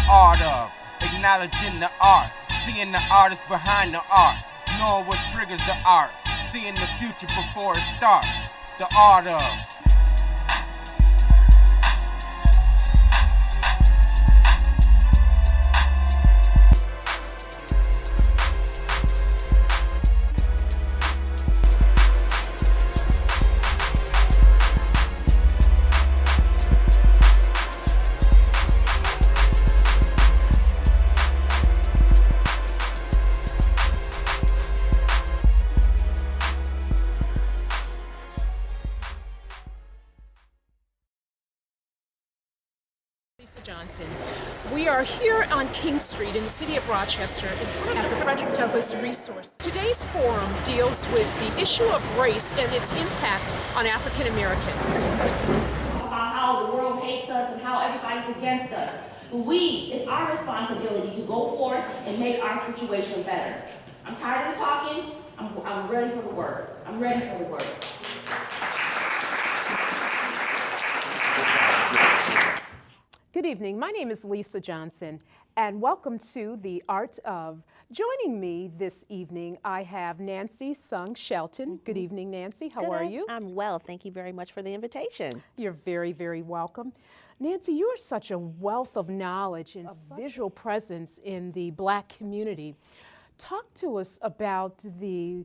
art of acknowledging the art, seeing the artist behind the art, knowing what triggers the art, seeing the future before it starts. The art of. Johnson. We are here on King Street in the city of Rochester in front of the Frederick Douglass Resource. Today's forum deals with the issue of race and its impact on African Americans. About how the world hates us and how everybody's against us. It's our responsibility to go forth and make our situation better. I'm tired of talking. I'm ready for the work. I'm ready for the work. Good evening. My name is Lisa Johnson, and welcome to The Art of. Joining me this evening, I have Nancy Sung Shelton. Good evening, Nancy. How are you? I'm well. Thank you very much for the invitation. You're very, very welcome. Nancy, you are such a wealth of knowledge and visual presence in the Black community. Talk to us about the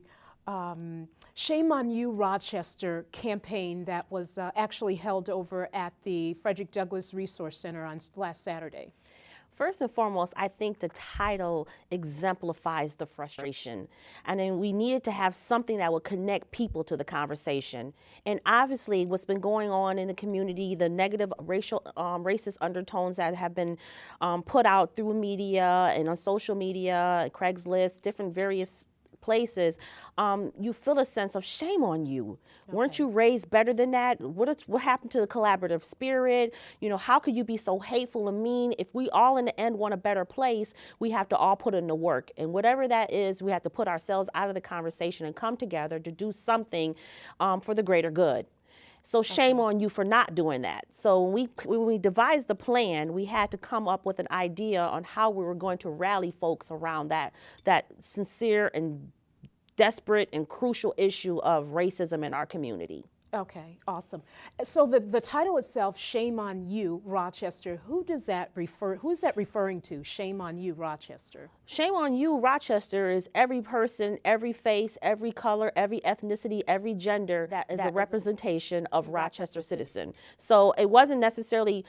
Shame on You Rochester campaign that was actually held over at the Frederick Douglass Resource Center on last Saturday. First and foremost, I think the title exemplifies the frustration. And then we needed to have something that would connect people to the conversation. And obviously what's been going on in the community, the negative racist undertones that have been put out through media and on social media, Craigslist, different various places, you feel a sense of shame on you. Okay. Weren't you raised better than that? What happened to the collaborative spirit? You know, how could you be so hateful and mean? If we all in the end want a better place, we have to all put in the work. And whatever that is, we have to put ourselves out of the conversation and come together to do something for the greater good. So shame on you for not doing that. So when we devised the plan, we had to come up with an idea on how we were going to rally folks around that sincere and desperate and crucial issue of racism in our community. Okay, awesome. So the title itself, Shame on You, Rochester, who is that referring to, Shame on You, Rochester? Shame on You, Rochester is every person, every face, every color, every ethnicity, every gender that is a representation of Rochester citizen. So it wasn't necessarily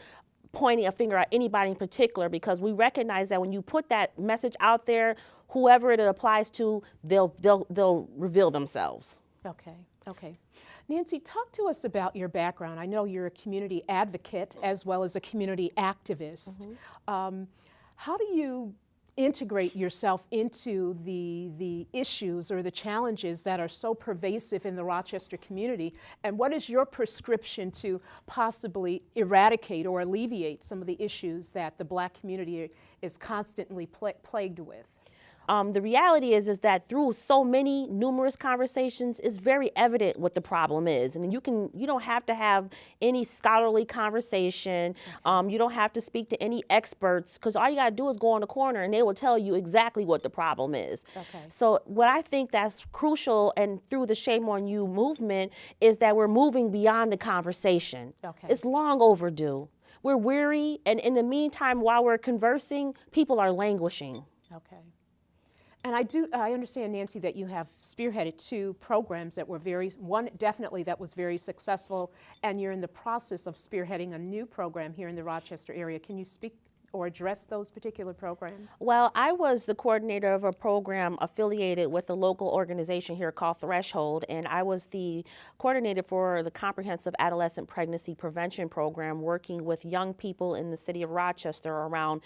pointing a finger at anybody in particular, because we recognize that when you put that message out there, whoever it applies to, they'll reveal themselves. Okay. Nancy, talk to us about your background. I know you're a community advocate as well as a community activist. How do you integrate yourself into the issues or the challenges that are so pervasive in the Rochester community? And what is your prescription to possibly eradicate or alleviate some of the issues that the Black community is constantly plagued with? The reality is that through so many numerous conversations, it's very evident what the problem is. And you don't have to have any scholarly conversation. You don't have to speak to any experts, because all you got to do is go in the corner and they will tell you exactly what the problem is. So what I think that's crucial, and through the Shame on You movement, is that we're moving beyond the conversation. It's long overdue. We're weary, and in the meantime, while we're conversing, people are languishing. And I understand, Nancy, that you have spearheaded two programs that were one definitely that was very successful, and you're in the process of spearheading a new program here in the Rochester area. Can you speak or address those particular programs? Well, I was the coordinator of a program affiliated with a local organization here called Threshold, and I was the coordinator for the Comprehensive Adolescent Pregnancy Prevention Program, working with young people in the city of Rochester around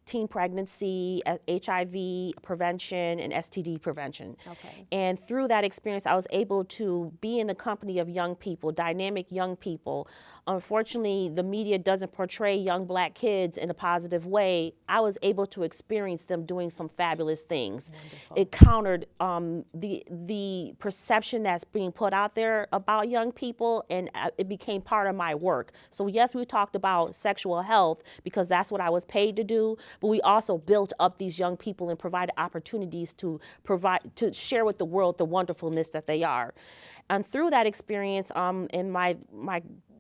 teen pregnancy, HIV prevention, and STD prevention. Okay. And through that experience, I was able to be in the company of young people, dynamic young people. Unfortunately, the media doesn't portray young Black kids in a positive way. I was able to experience them doing some fabulous things. Wonderful. It countered the perception that's being put out there about young people, and it became part of my work. So yes, we talked about sexual health because that's what I was paid to do, but we also built up these young people and provided opportunities to share with the world the wonderfulness that they are. And through that experience, in my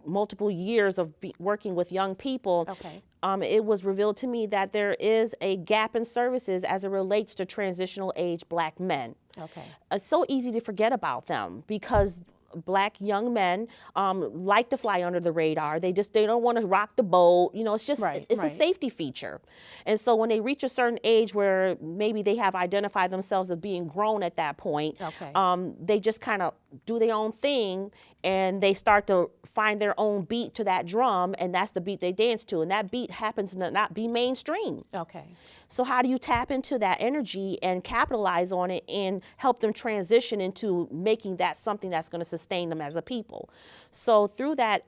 multiple years of working with young people, Okay. It was revealed to me that there is a gap in services as it relates to transitional age Black men. Okay. It's so easy to forget about them because Black young men like to fly under the radar. They don't want to rock the boat. You know, it's just, Right, it's right. a safety feature. And so when they reach a certain age where maybe they have identified themselves as being grown at that point, Okay. they just kind of do their own thing and they start to find their own beat to that drum, and that's the beat they dance to. And that beat happens to not be mainstream. Okay. So how do you tap into that energy and capitalize on it and help them transition into making that something that's going to sustain them as a people? So through that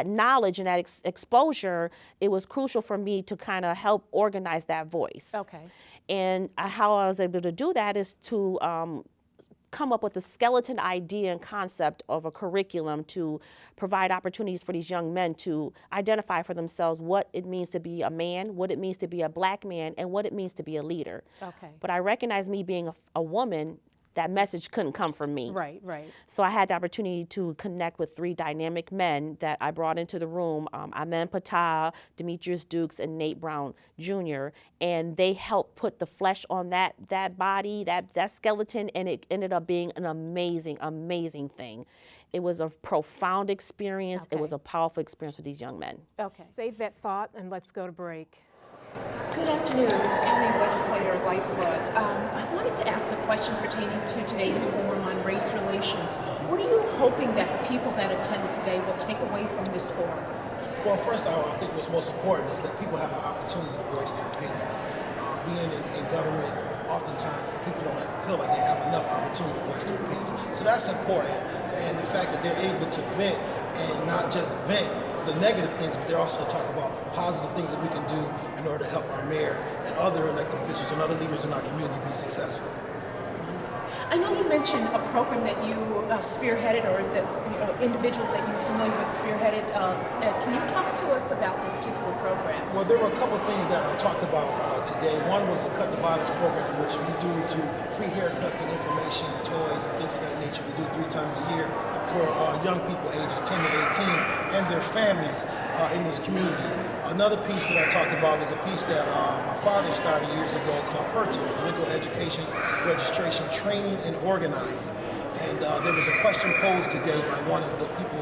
knowledge and that exposure, it was crucial for me to kind of help organize that voice. Okay. And how I was able to do that is to come up with a skeleton idea and concept of a curriculum to provide opportunities for these young men to identify for themselves what it means to be a man, what it means to be a Black man, and what it means to be a leader. Okay. But I recognize, me being a woman, that message couldn't come from me. Right, right. So I had the opportunity to connect with 3 dynamic men that I brought into the room, Amen Patah, Demetrius Dukes, and Nate Brown Jr., and they helped put the flesh on that body, that skeleton, and it ended up being an amazing, amazing thing. It was a profound experience. Okay. It was a powerful experience with these young men. Okay. Save that thought and let's go to break. Good afternoon, County Legislator Lightfoot. I wanted to ask a question pertaining to today's forum on race relations. What are you hoping that the people that attended today will take away from this forum? Well, first of all, I think what's most important is that people have an opportunity to voice their opinions. Being in government, oftentimes people don't feel like they have enough opportunity to voice their opinions. So that's important. And the fact that they're able to vent and not just vent the negative things, but they're also talking about positive things that we can do in order to help our mayor and other elected officials and other leaders in our community be successful. I know you mentioned a program that you spearheaded, or that individuals that you're familiar with spearheaded. Can you talk to us about that particular program? Well, there were a couple of things that I talked about today. One was the Cut the Violence program, which we do to free haircuts and information, toys, and things of that nature. We do 3 times a year for young people ages 10 to 18 and their families in this community. Another piece that I talked about is a piece that my father started years ago called PERTO, Political Education, Registration, Training, and Organizing. And there was a question posed today by one of the people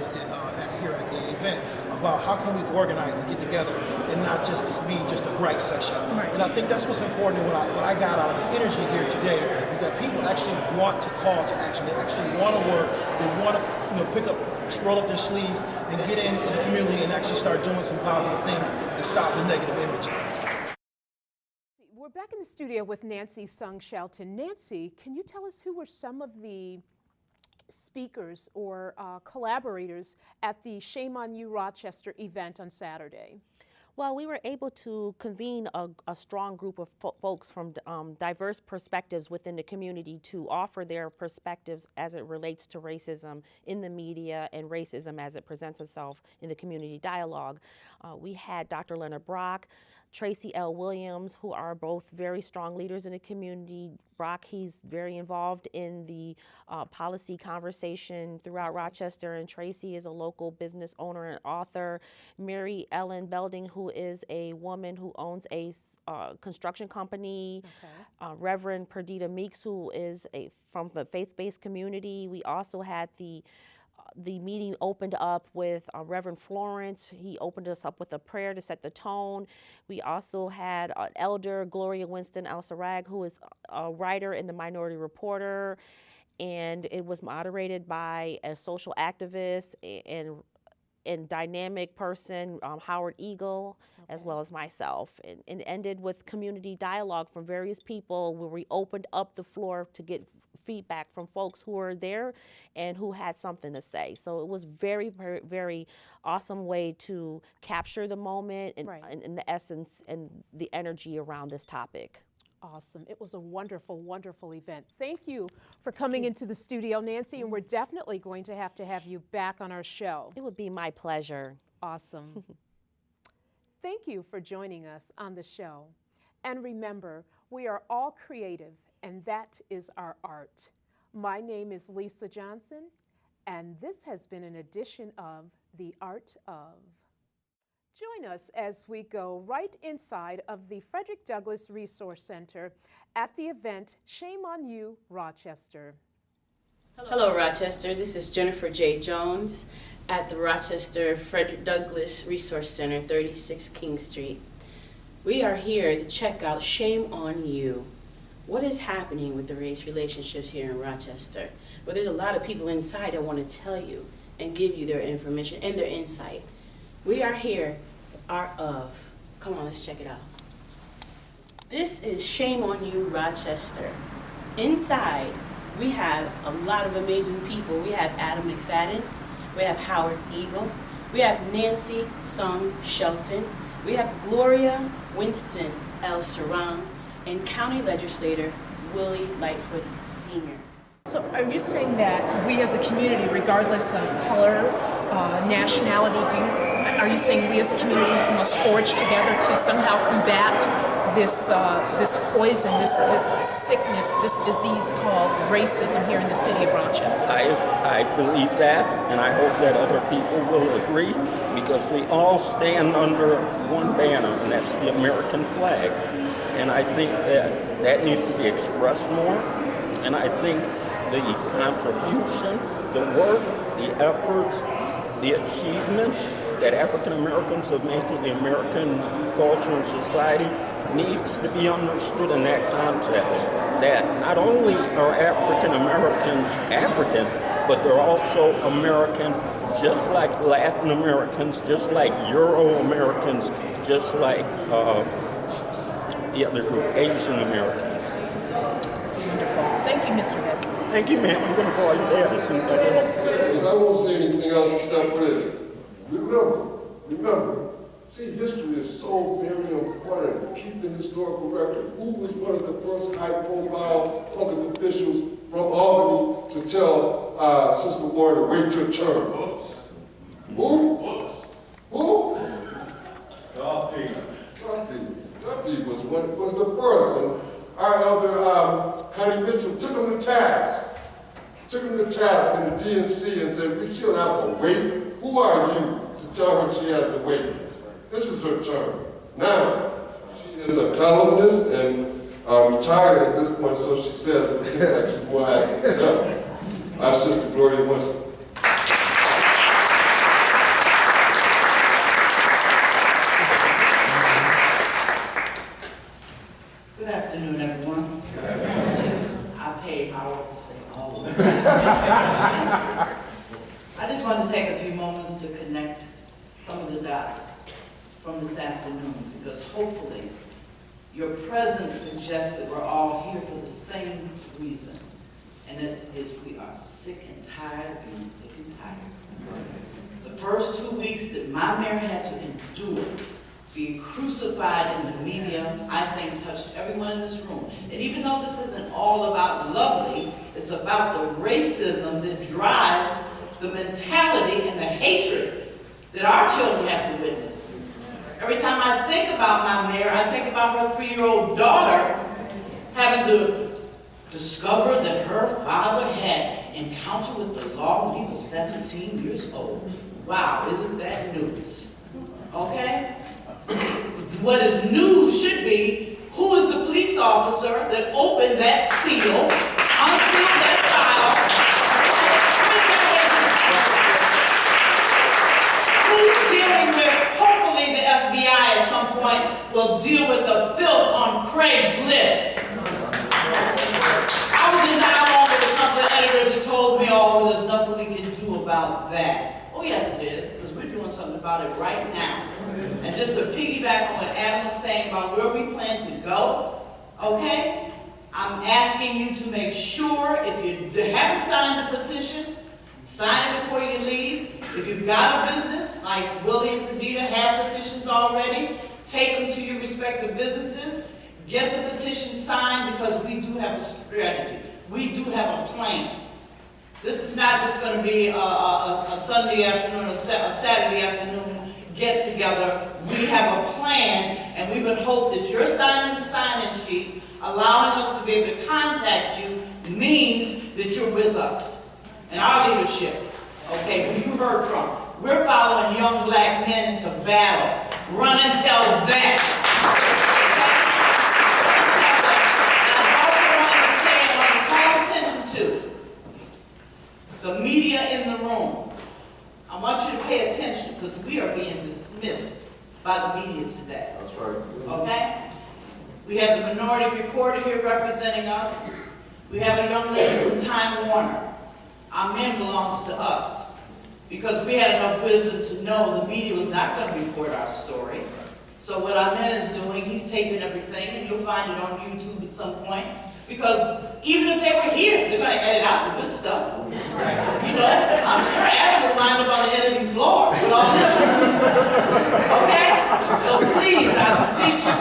here at the event about how can we organize and get together and not just this be just a gripe session. Right. And I think that's what's important. And what I got out of the energy here today is that people actually want to call to action. They actually want to work. They want to roll up their sleeves and get in the community and actually start doing some positive things and stop the negative images. We're back in the studio with Nancy Sung Shelton. Nancy, can you tell us who were some of the speakers or collaborators at the Shame on You Rochester event on Saturday? Well, we were able to convene a strong group of folks from diverse perspectives within the community to offer their perspectives as it relates to racism in the media and racism as it presents itself in the community dialogue. We had Dr. Leonard Brock, Tracy L. Williams, who are both very strong leaders in the community. Brock, he's very involved in the policy conversation throughout Rochester, and Tracy is a local business owner and author. Mary Ellen Belding, who is a woman who owns a construction company. Okay. Reverend Perdita Meeks, who is from the faith-based community. We also had the meeting opened up with Reverend Florence. He opened us up with a prayer to set the tone. We also had Elder Gloria Winston Al-Sarag, who is a writer in the Minority Reporter, and it was moderated by a social activist and dynamic person, Howard Eagle, as well as myself. And ended with community dialogue from various people where we opened up the floor to get feedback from folks who were there and who had something to say. So it was very, very, very awesome way to capture the moment and, Right. and the essence and the energy around this topic. Awesome. It was a wonderful, wonderful event. Thank you for coming into the studio, Nancy, and we're definitely going to have you back on our show. It would be my pleasure. Awesome. Thank you for joining us on the show. And remember, we are all creative, and that is our art. My name is Lisa Johnson, and this has been an edition of The Art of. Join us as we go right inside of the Frederick Douglass Resource Center at the event Shame on You, Rochester. Hello, Rochester. This is Jennifer J. Jones at the Rochester Frederick Douglass Resource Center, 36 King Street. We are here to check out Shame on You. What is happening with the race relationships here in Rochester? Well, there's a lot of people inside that want to tell you and give you their information and their insight. We are here, Art of. Come on, let's check it out. This is Shame on You, Rochester. Inside, we have a lot of amazing people. We have Adam McFadden, we have Howard Eagle, we have Nancy Sung Shelton, we have Gloria Winston L. Sarang, and County Legislator Willie Lightfoot Sr. So are you saying that we as a community, regardless of color, nationality, are you saying we as a community must forge together to somehow combat this poison, this sickness, this disease called racism here in the city of Rochester? I believe that, and I hope that other people will agree, because we all stand under one banner, and that's the American flag. And I think that needs to be expressed more, and I think the contribution, the work, the efforts, the achievements that African Americans have made to the American culture and society needs to be understood in that context. That not only are African Americans African, but they're also American, just like Latin Americans, just like Euro Americans, just like the other group, Asian Americans. Wonderful. Thank you, Mr. Vesey. Thank you, ma'am. I'm going to call you dad as soon as I get home. I won't say anything else except for this. Remember, see, history is so very important. Keep the historical record. Who was one of the first high-profile public officials from Albany to tell Sister Warren to wait your turn? Who? Duffy was the first. And our elder, Connie Mitchell, took him to task. Took him to task in the DNC and said, she don't have to wait. Who are you to tell her she has to wait? This is her turn. Now, she is a columnist and retired at this point, so she says, but it seems like she's more active now. Our sister Gloria Winston. Good afternoon, everyone. I paid Howard to stay home. I just wanted to take a few moments to connect some of the dots from this afternoon, because hopefully your presence suggests that we're all here for the same reason, and that is we are sick and tired of being sick and tired. The first 2 weeks that my mayor had to endure being crucified in the media, I think touched everyone in this room. And even though this isn't all about Lovely, it's about the racism that drives the mentality and the hatred that our children have to witness. Every time I think about my mayor, I think about her 3-year-old daughter having to discover that her father had encounter with the law when he was 17 years old. Wow, isn't that news? Okay? What is news should be, who is the police officer that opened that seal, unsealed that file, who's dealing with, hopefully the FBI at some point will deal with the filth on Craigslist. I was in dialogue with a couple of editors who told me, oh, well, there's nothing we can do about that. Oh, yes, it is, because we're doing it right now. And just to piggyback on what Adam was saying about where we plan to go, okay? I'm asking you to make sure, if you haven't signed the petition, sign it before you leave. If you've got a business, like Willie and Perdita have petitions already, take them to your respective businesses, get the petition signed, because we do have a strategy. We do have a plan. This is not just going to be a Sunday afternoon, a Saturday afternoon get together. We have a plan, and we would hope that you're signing the sign-in sheet, allowing us to be able to contact you, means that you're with us and our leadership, okay, who you heard from. We're following young black men into battle. Run and tell that. I also want to say, I want to call attention to the media in the room. I want you to pay attention, because we are being dismissed by the media today. That's right. Okay? We have the minority reporter here representing us. We have a young lady from Time Warner. Our men belongs to us, because we had enough wisdom to know the media was not going to report our story. So what our men is doing, he's taping everything, and you'll find it on YouTube at some point. Because even if they were here, they're going to edit out the good stuff. You know, I'm sure Adam would wind up on the editing floor with all this. Okay? So please, I beseech you,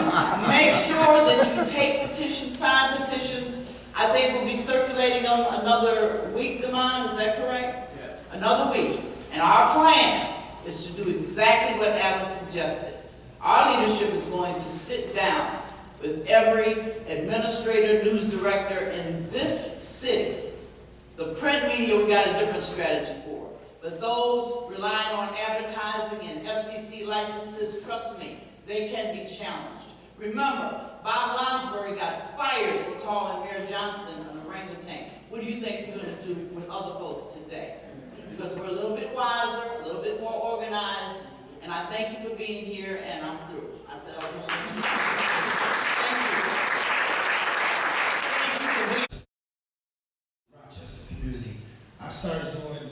make sure that you take petitions, sign petitions. I think we'll be circulating them another week, Damon, is that correct? Yeah. Another week. And our plan is to do exactly what Adam suggested. Our leadership is going to sit down with every administrator, news director in this city. The print media, we got a different strategy for. But those relying on advertising and FCC licenses, trust me, they can be challenged. Remember, Bob Lonsberry got fired for calling Mayor Johnson an orangutan. What do you think we're going to do with other folks today? Because we're a little bit wiser, a little bit more organized, and I thank you for being here, and I'm through. I said, Rochester community. I started doing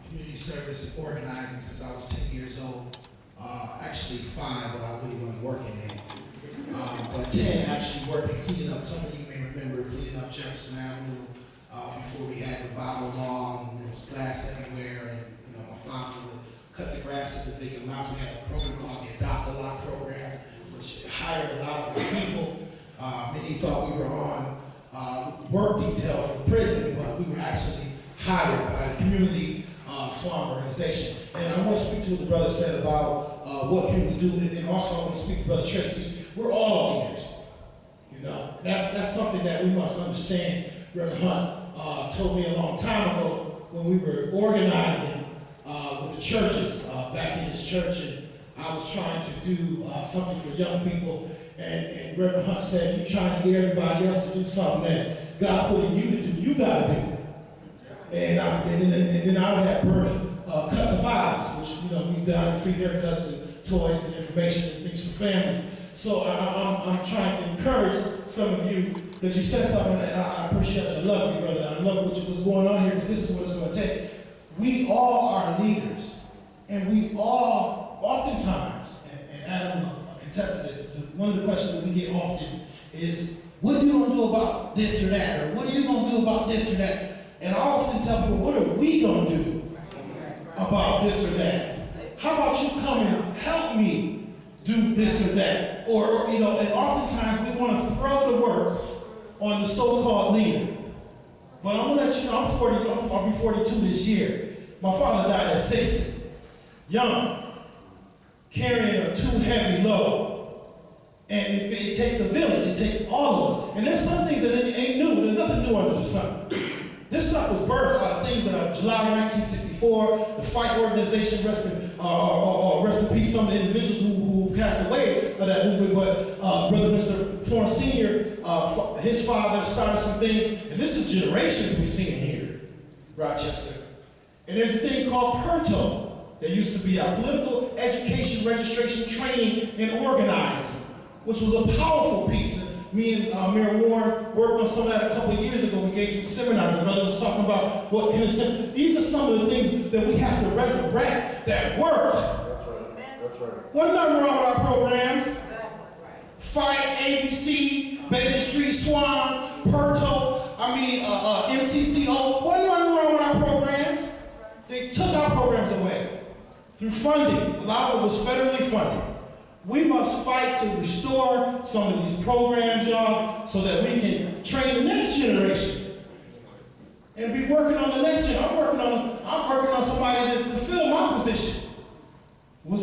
community service and organizing since I was 10 years old. Actually 5, but I really wasn't working then. But 10 actually working, cleaning up. Some of you may remember cleaning up Jefferson Avenue before we had the Bible law, and there was glass everywhere, and you know, my father would cut the grass at the big amounts. We had a program called the Adopt-A-Lot program, which hired a lot of people. Many thought we were on work detail for prison, but we were actually hired by a community SWAM organization. And I want to speak to what the brother said about what can we do, and also I want to speak to Brother Tracy. We're all leaders, you know. That's something that we must understand. Reverend Hunt told me a long time ago when we were organizing with the churches back in his church, and I was trying to do something for young people, and Reverend Hunt said, "You're trying to get everybody else to do something that God put in you to do. You got to do it." And then out of that birth, cut the violence, which you know we've done free haircuts and toys and information and things for families. So I'm trying to encourage some of you, because you said something, and I appreciate you. I love you, brother. I love what's going on here, because this is what it's going to take. We all are leaders, and we all, oftentimes, and Adam attested to this, one of the questions that we get often is, what are you going to do about this or that? Or what are you going to do about this or that? And I often tell people, what are we going to do about this or that? How about you come and help me do this or that? Or you know, and oftentimes we want to throw the work on the so-called leader. But I'm gonna let you know, I'll be 42 this year. My father died at 60, young, carrying a too heavy load. And it takes a village, it takes all of us. And there's some things that ain't new, there's nothing new under the sun. This stuff was birthed out of things that are July 1964, the fight organization, rest in peace, some of the individuals who passed away of that movement, but Brother Mr. Florence Sr., his father started some things, and this is generations we're seeing here, Rochester. And there's a thing called PERTO. There used to be our political education, registration, training, and organizing, which was a powerful piece. Me and Mayor Warren worked on some of that a couple of years ago. We gave some seminars. The brother was talking about what can. These are some of the things that we have to resurrect that worked. What's nothing wrong with our programs? Fight, ABC, Baker Street, Swan, Perto, MCCO. What's nothing wrong with our programs? They took our programs away through funding. A lot of it was federally funded. We must fight to restore some of these programs, y'all, so that we can train the next generation and be working on the next generation. I'm working on somebody to fill my position. Once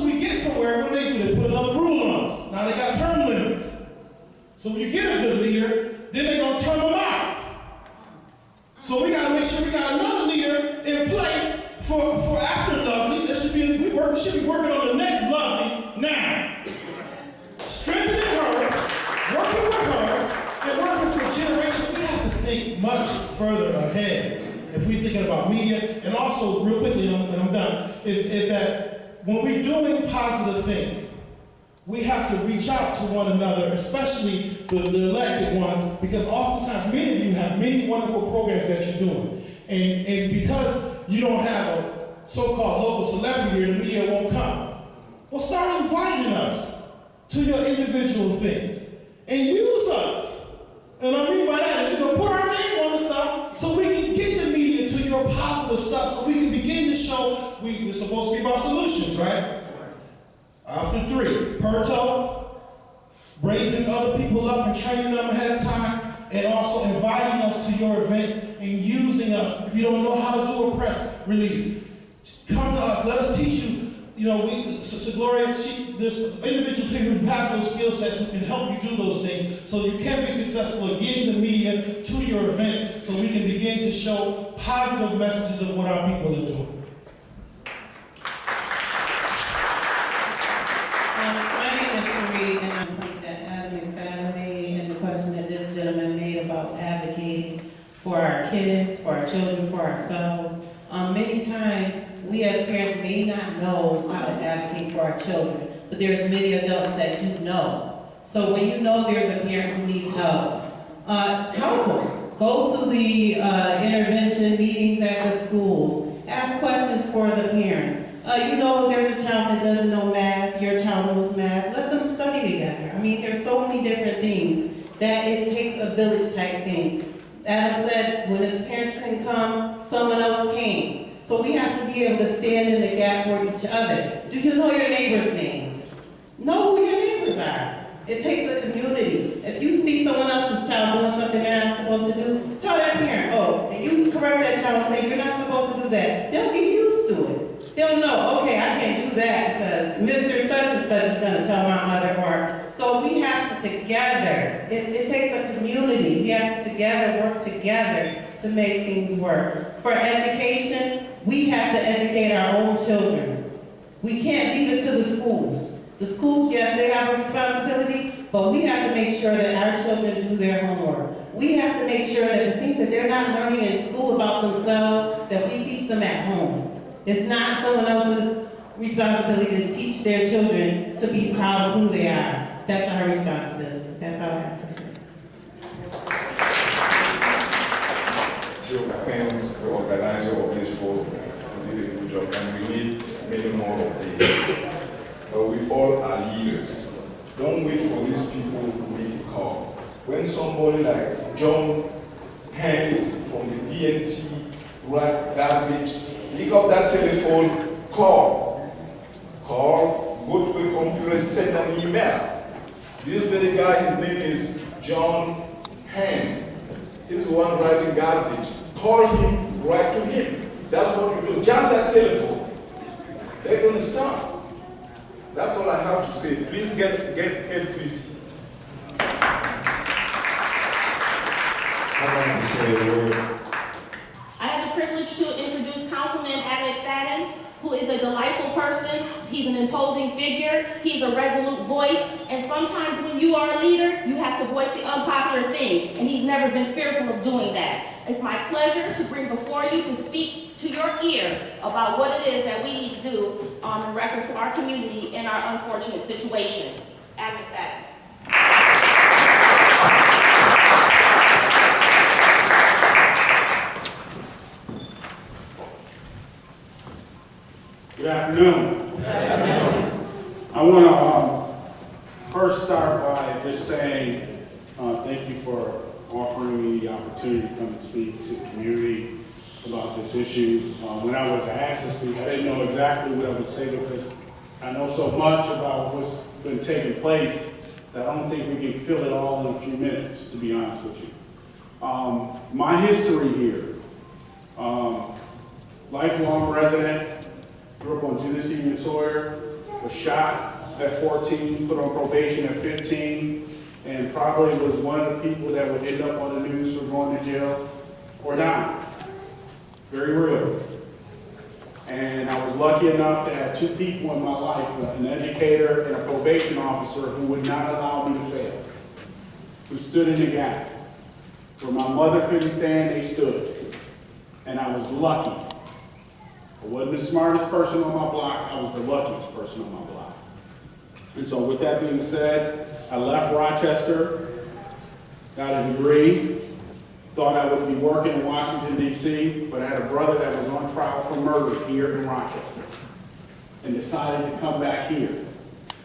we get somewhere, what do? They put another rule on us. Now they got term limits. So when you get a good leader, then they're going to turn them out. So we got to make sure we got another leader in place for after Lovely. We should be working on the next Lovely now. Strengthening her, working with her, and working for generations. We have to think much further ahead if we're thinking about media. And also, real quickly, and I'm done, is that when we're doing positive things, we have to reach out to one another, especially the elected ones, because oftentimes many of you have many wonderful programs that you're doing. And because you don't have a so-called local celebrity here, the media won't come. Well, start inviting us to your individual things and use us. And what I mean by that is, put our name on the stuff so we can get the media to your positive stuff, so we can begin to show we're supposed to be about solutions, right? After 3, Perto, raising other people up and training them ahead of time, and also inviting us to your events and using us. If you don't know how to do a press release, come to us. Let us teach you. Sister Gloria, there's individuals here who have those skill sets who can help you do those things so you can be successful at getting the media to your events so we can begin to show positive messages of what our people are doing. My name is Cherie, and I'm from the admin family, and the question that this gentleman made about advocating for our kids, for our children, for ourselves. Many times, we as parents may not know how to advocate for our children, but there's many adults that do know. So when you know there's a parent who needs help, help them. Go to the intervention meetings at the schools. Ask questions for the parent. There's a child that doesn't know math, your child knows math. Let them study together. There's so many different things that it takes a village type thing. Adam said, when his parents couldn't come, someone else came. So we have to be able to stand in the gap for each other. Do you know your neighbors' names? Know who your neighbors are. It takes a community. If you see someone else's child doing something they're not supposed to do, tell that parent, and you correct that child and say, you're not supposed to do that. They'll get used to it. They'll know, okay, I can't do that because Mr. Such and Such is going to tell my mother. So we have to together, it takes a community. We have to work together to make things work. For education, we have to educate our own children. We can't leave it to the schools. The schools, yes, they have a responsibility, but we have to make sure that our children do their homework. We have to make sure that the things that they're not learning in school about themselves, that we teach them at home. It's not someone else's responsibility to teach their children to be proud of who they are. That's our responsibility. That's all I have to say. Joe, thanks, the organizer of this program. You did a good job, and we need many more of these. But we all are leaders. Don't wait for these people to make a call. When somebody like John Haynes from the DNC write garbage, pick up that telephone, call, go to a computer, send an email. This very guy, his name is John Haynes. He's the one writing garbage. Call him, write to him. That's what you do. Jam that telephone. They're going to start. That's all I have to say. Please get help, please. I have the privilege to introduce Councilman Adam McFadden, who is a delightful person. He's an imposing figure. He's a resolute voice. And sometimes when you are a leader, you have to voice the unpopular thing. And he's never been fearful of doing that. It's my pleasure to bring before you to speak to your ear about what it is that we need to do in reference to our community and our unfortunate situation. Adam McFadden. Good afternoon. Good afternoon. first start by just saying thank you for offering me the opportunity to come and speak to the community about this issue. When I was asked to speak, I didn't know exactly what I would say because I know so much about what's been taking place that I don't think we can fill it all in a few minutes, to be honest with you. My history here, lifelong resident, grew up on Genesee and Sawyer, was shot at 14, put on probation at 15, and probably was one of the people that would end up on the news for going to jail or dying. Very real. And I was lucky enough to have two people in my life, an educator and a probation officer who would not allow me to fail, who stood in the gap. Where my mother couldn't stand, they stood. And I was lucky. I wasn't the smartest person on my block, I was the luckiest person on my block. And so with that being said, I left Rochester, got a degree, thought I would be working in Washington, D.C., but I had a brother that was on trial for murder here in Rochester and decided to come back here.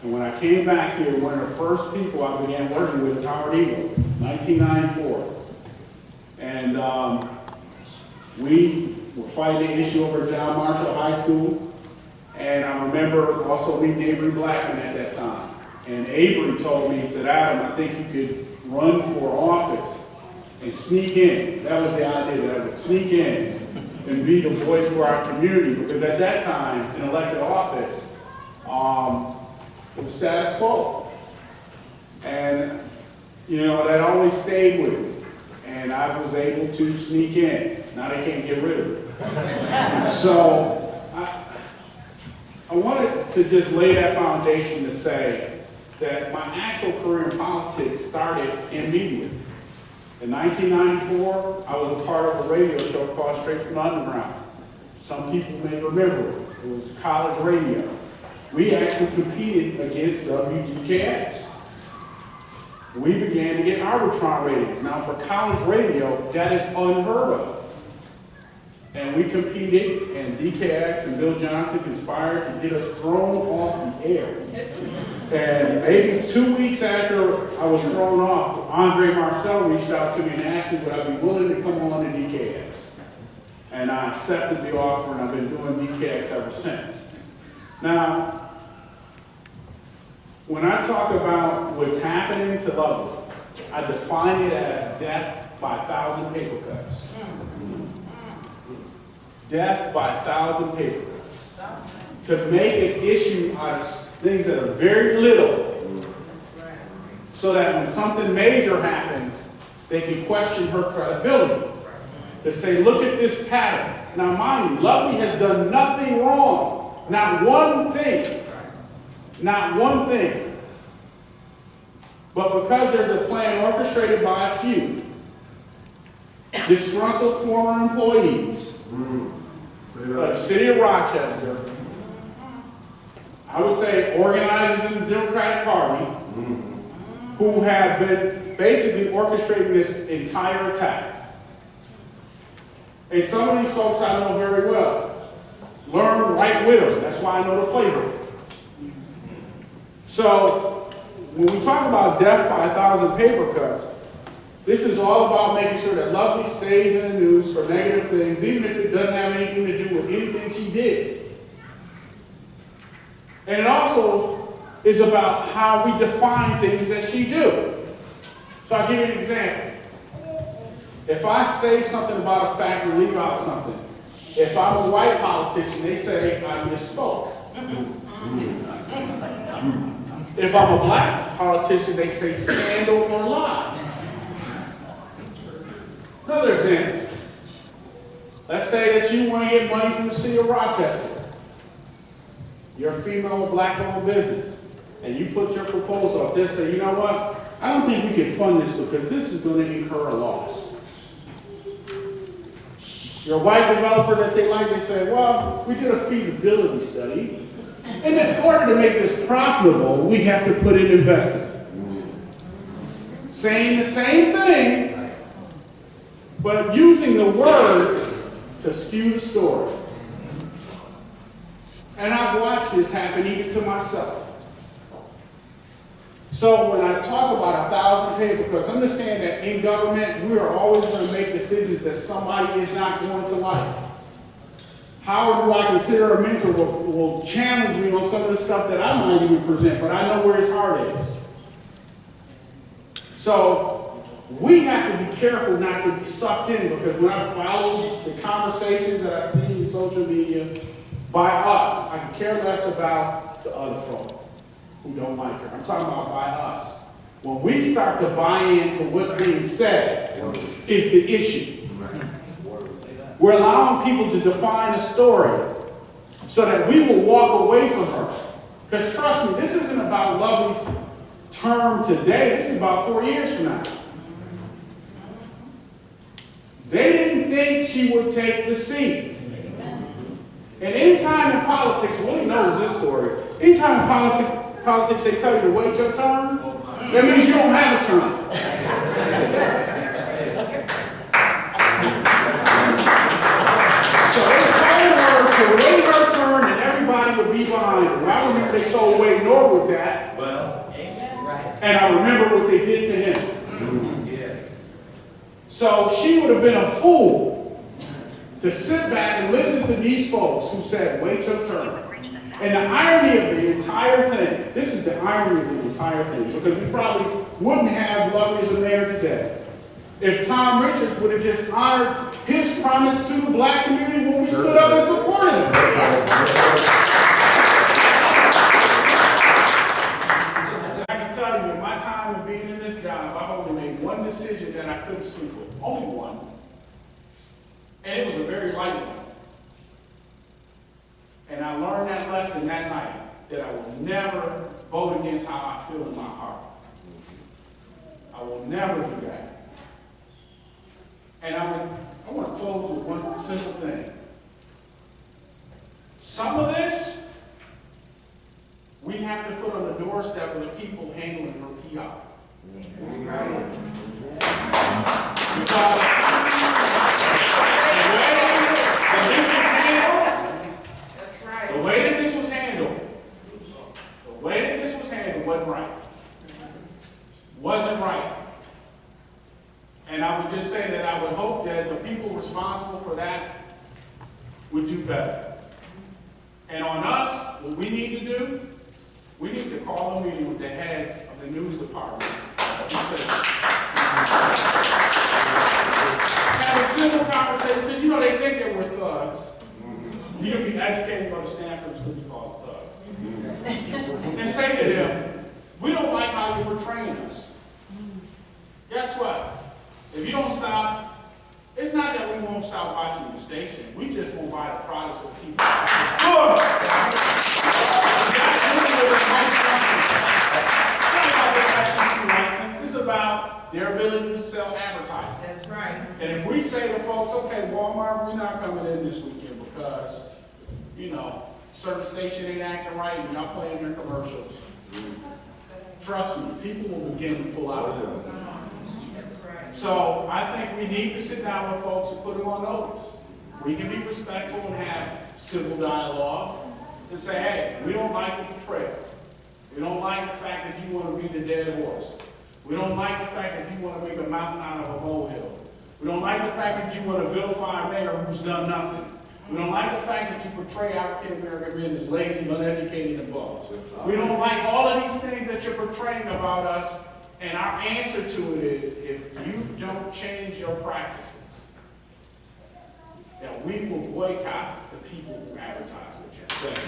And when I came back here, one of the first people I began working with was Howard Eagle, 1994. And we were fighting the issue over at John Marshall High School. And I remember also meeting Avery Blackman at that time. And Avery told me, he said, Adam, I think you could run for office and sneak in. That was the idea, that I would sneak in and be the voice for our community. Because at that time, in elected office, it was status quo. And, you know, that always stayed with me. And I was able to sneak in. Now they can't get rid of it. So I wanted to just lay that foundation to say that my actual career in politics started in media. In 1994, I was a part of a radio show called Straight from the Underground. Some people may remember it. It was college radio. We actually competed against WGKX. We began to get Arbitron ratings. Now for college radio, that is unheard of. And we competed, and DKX and Bill Johnson conspired to get us thrown off the air. And maybe 2 weeks after I was thrown off, Andre Marcel reached out to me and asked me would I be willing to come on to DKX. And I accepted the offer, and I've been doing DKX ever since. Now, when I talk about what's happening to Loveland, I define it as death by 1,000 paper cuts. Death by 1,000 paper cuts. To make an issue out of things that are very little, so that when something major happens, they can question her credibility. They say, look at this pattern. Now mind you, Lovely has done nothing wrong. Not one thing. Not one thing. But because there's a plan orchestrated by a few disgruntled former employees of the city of Rochester, I would say organizers in the Democratic Party, who have been basically orchestrating this entire attack. And some of these folks I know very well. Learn right with them. That's why I know the playbook. So, when we talk about death by 1,000 paper cuts, this is all about making sure that Lovely stays in the news for negative things, even if it doesn't have anything to do with anything she did. And it also is about how we define things that she do. So I'll give you an example. If I say something about a fact and leave out something, if I'm a white politician, they say I misspoke. If I'm a black politician, they say scandal or lie. Another example. Let's say that you want to get money from the city of Rochester. You're a female black-owned business, and you put your proposal up there, say, you know what? I don't think we can fund this because this is going to incur a loss. You're a white developer that they like, they say, well, we did a feasibility study, and in order to make this profitable, we have to put in investment. Saying the same thing, but using the words to skew the story. And I've watched this happen even to myself. So when I talk about 1,000 paid, because understand that in government, we are always going to make decisions that somebody is not going to like. How do I consider a mentor will challenge me on some of the stuff that I might even present, but I know where his heart is. So we have to be careful not to be sucked in, because when I follow the conversations that I see in social media by us, I can care less about the other folk who don't like her. I'm talking about by us. When we start to buy into what's being said is the issue. We're allowing people to define a story so that we will walk away from her. Because trust me, this isn't about Lovely's term today. This is about 4 years from now. They didn't think she would take the seat. And anytime in politics, Willie knows this story, anytime in politics they tell you to wait your turn, that means you don't have a turn. So they told her to wait her turn and everybody would be behind her. I remember they told Wade Norwood that. Well, and I remember what they did to him. So she would have been a fool to sit back and listen to these folks who said, wait your turn. And the irony of the entire thing, this is the irony of the entire thing, because we probably wouldn't have Lovely as a mayor today if Tom Richards would have just honored his promise to the black community when we stood up and supported him. I can tell you, in my time of being in this job, I've only made one decision that I couldn't sleep with. Only one. And it was a very light one. And I learned that lesson that night, that I will never vote against how I feel in my heart. I will never do that. And I want to close with one simple thing. Some of this, we have to put on the doorstep of the people handling her PR. Because the way that this was handled wasn't right. Wasn't right. And I would just say that I would hope that the people responsible for that would do better. And on us, what we need to do, we need to call a meeting with the heads of the news departments. Have a simple conversation, because you know they think that we're thugs. You can be educated, go to Stanford and still be called a thug. And say to them, we don't like how you're portraying us. Guess what? If you don't stop, it's not that we won't stop watching the station. We just won't buy the products of people. Good! It's about their ability to sell advertising. That's right. And if we say to folks, okay, Walmart, we're not coming in this weekend because, you know, certain station ain't acting right and y'all playing their commercials. Trust me, people will begin to pull out of them. So I think we need to sit down with folks and put them on notice. We can be respectful and have civil dialogue and say, hey, we don't like the portrayal. We don't like the fact that you want to be the dead horse. We don't like the fact that you want to make a mountain out of a molehill. We don't like the fact that you want to vilify a mayor who's done nothing. We don't like the fact that you portray African American men as lazy, uneducated, and bums. We don't like all of these things that you're portraying about us. And our answer to it is, if you don't change your practices, then we will boycott the people who advertise with you. Thank you.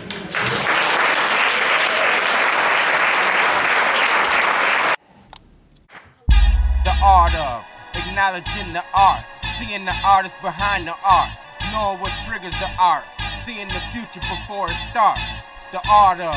The art of acknowledging the art, seeing the artist behind the art, knowing what triggers the art, seeing the future before it starts. The art of